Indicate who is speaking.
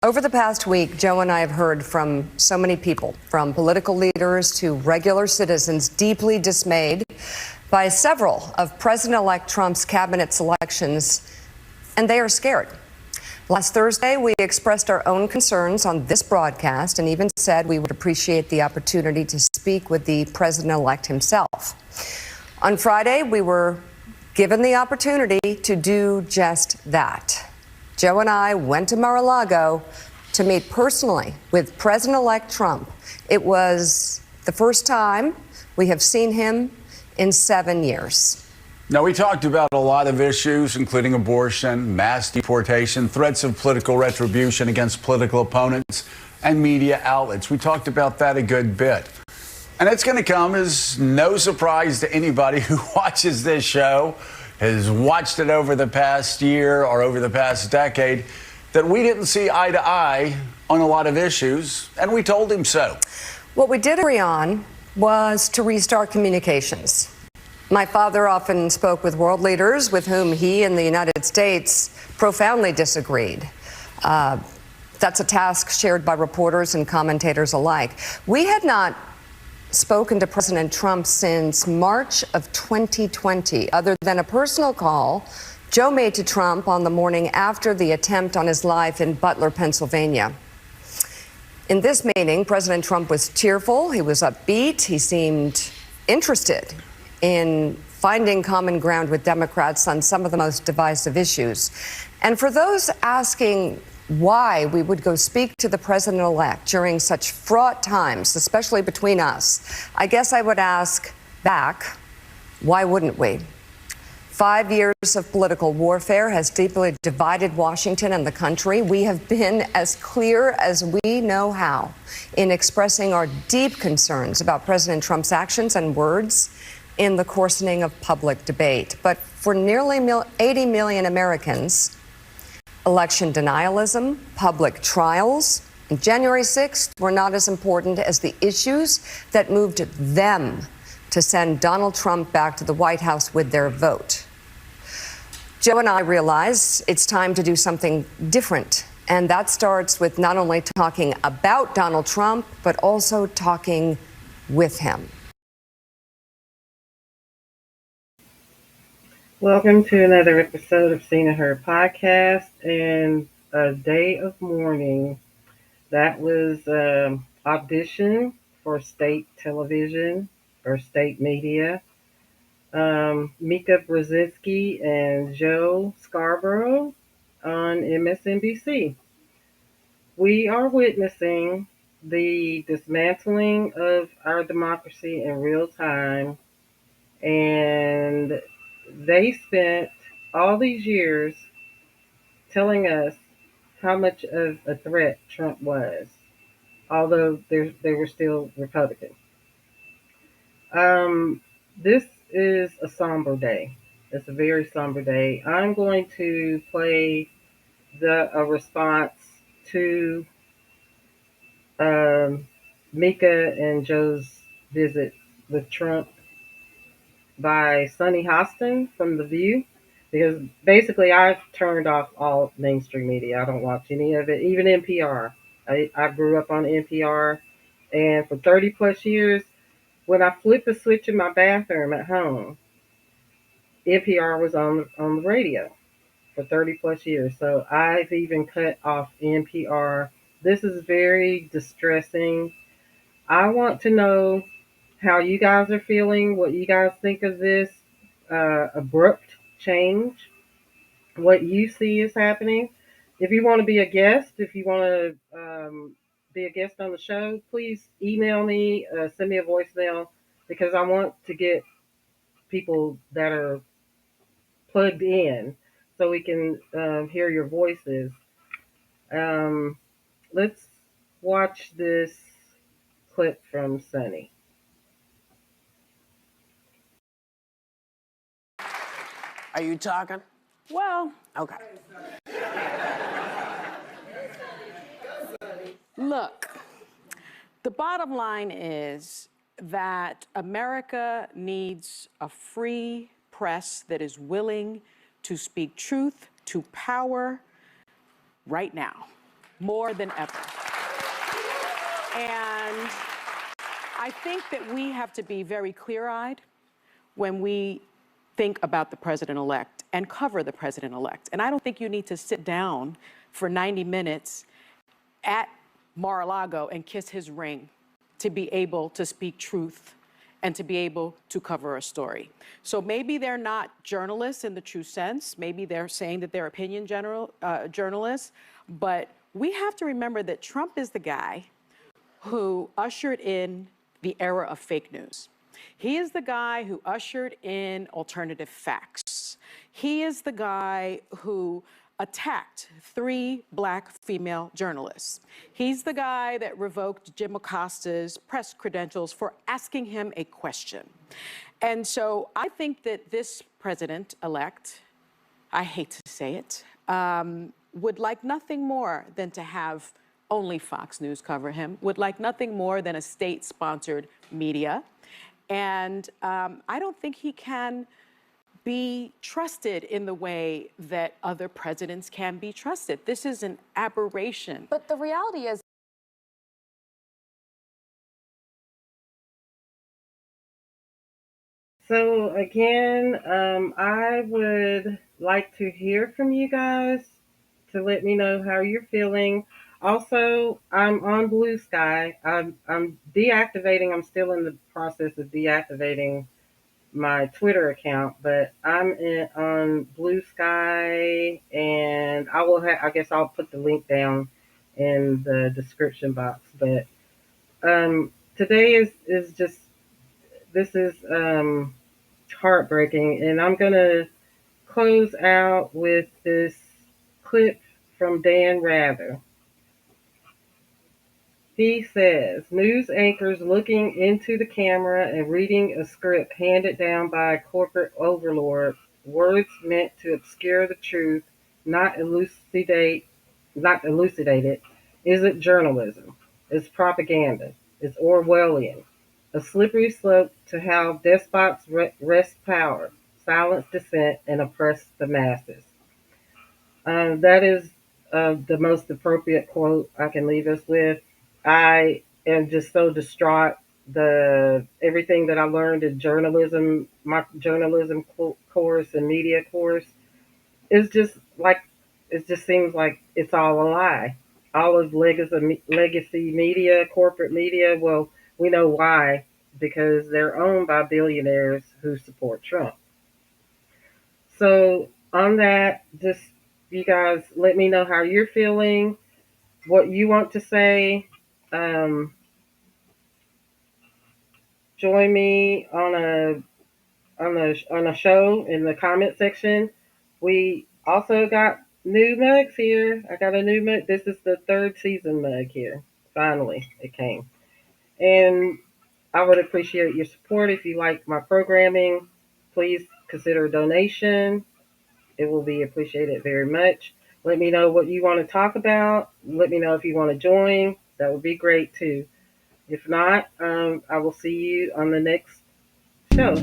Speaker 1: Over the past week, Joe and I have heard from so many people, from political leaders to regular citizens, deeply dismayed by several of President-elect Trump's cabinet selections, and they are scared. Last Thursday, we expressed our own concerns on this broadcast and even said we would appreciate the opportunity to speak with the president-elect himself. On Friday, we were given the opportunity to do just that. Joe and I went to Mar-a-Lago to meet personally with President-elect Trump. It was the first time we have seen him in 7 years.
Speaker 2: Now, we talked about a lot of issues, including abortion, mass deportation, threats of political retribution against political opponents, and media outlets. We talked about that a good bit. And it's going to come as no surprise to anybody who watches this show, has watched it over the past year or over the past decade, that we didn't see eye to eye on a lot of issues, and we told him so.
Speaker 1: What we did agree on was to restart communications. My father often spoke with world leaders with whom he and the United States profoundly disagreed. That's a task shared by reporters and commentators alike. We had not spoken to President Trump since March of 2020, other than a personal call Joe made to Trump on the morning after the attempt on his life in Butler, Pennsylvania. In this meeting, President Trump was cheerful, he was upbeat, he seemed interested in finding common ground with Democrats on some of the most divisive issues. And for those asking why we would go speak to the president-elect during such fraught times, especially between us, I guess I would ask back, why wouldn't we? 5 years of political warfare has deeply divided Washington and the country. We have been as clear as we know how in expressing our deep concerns about President Trump's actions and words in the coarsening of public debate. But for nearly 80 million Americans, election denialism, public trials, and January 6th were not as important as the issues that moved them to send Donald Trump back to the White House with their vote. Joe and I realize it's time to do something different, and that starts with not only talking about Donald Trump, but also talking with him.
Speaker 3: Welcome to another episode of Seen and Heard podcast and a day of mourning. That was audition for state television or state media. Mika Brzezinski and Joe Scarborough on MSNBC. We are witnessing the dismantling of our democracy in real time, and they spent all these years telling us how much of a threat Trump was, although they were still Republican. This is a somber day. It's a very somber day. I'm going to play a response to Mika and Joe's visit with Trump by Sunny Hostin from The View, because basically I've turned off all mainstream media. I don't watch any of it, even NPR. I grew up on NPR, and for 30 plus years, when I flipped the switch in my bathroom at home, NPR was on the radio for 30 plus years. So I've even cut off NPR. This is very distressing. I want to know how you guys are feeling, what you guys think of this abrupt change, what you see is happening. If you want to be a guest, if you want to be a guest on the show, please email me, send me a voicemail, because I want to get people that are plugged in so we can hear your voices. Let's watch this clip from Sunny.
Speaker 4: Are you talking?
Speaker 5: Well,
Speaker 4: Okay.
Speaker 5: look, the bottom line is that America needs a free press that is willing to speak truth to power right now. more than ever. And I think that we have to be very clear-eyed when we think about the president-elect and cover the president-elect. And I don't think you need to sit down for 90 minutes at Mar-a-Lago and kiss his ring to be able to speak truth and to be able to cover a story. So maybe they're not journalists in the true sense. Maybe they're saying that they're opinion journalists. But we have to remember that Trump is the guy who ushered in the era of fake news. He is the guy who ushered in alternative facts. He is the guy who attacked 3 Black female journalists. He's the guy that revoked Jim Acosta's press credentials for asking him a question. And so I think that this president-elect, I hate to say it, would like nothing more than to have only Fox News cover him, would like nothing more than a state-sponsored media. And I don't think he can be trusted in the way that other presidents can be trusted. This is an aberration.
Speaker 6: But the reality is,
Speaker 3: So again, I would like to hear from you guys to let me know how you're feeling. Also, I'm on Bluesky. I'm deactivating. I'm still in the process of deactivating my Twitter account, but on Bluesky, and I guess I'll put the link down in the description box. But today is just this is heartbreaking, and I'm gonna close out with this clip from Dan Rather. He says, news anchors looking into the camera and reading a script handed down by a corporate overlord, words meant to obscure the truth, not elucidate it, isn't journalism. It's propaganda. It's Orwellian. A slippery slope to how despots wrest power, silence dissent, and oppress the masses. That is the most appropriate quote I can leave us with. I am just so distraught. Everything that I learned in journalism, my journalism course and media course, is just like it just seems like it's all a lie. All of legacy media, corporate media. Well, we know why, because they're owned by billionaires who support Trump. So on that, just you guys let me know how you're feeling, what you want to say. Join me on a show in the comment section. We also got new mugs here. I got a new mug. This is the 3rd season mug here. Finally, it came. And I would appreciate your support. If you like my programming, please consider a donation. It will be appreciated very much. Let me know what you want to talk about. Let me know if you want to join. That would be great too. If not, I will see you on the next show.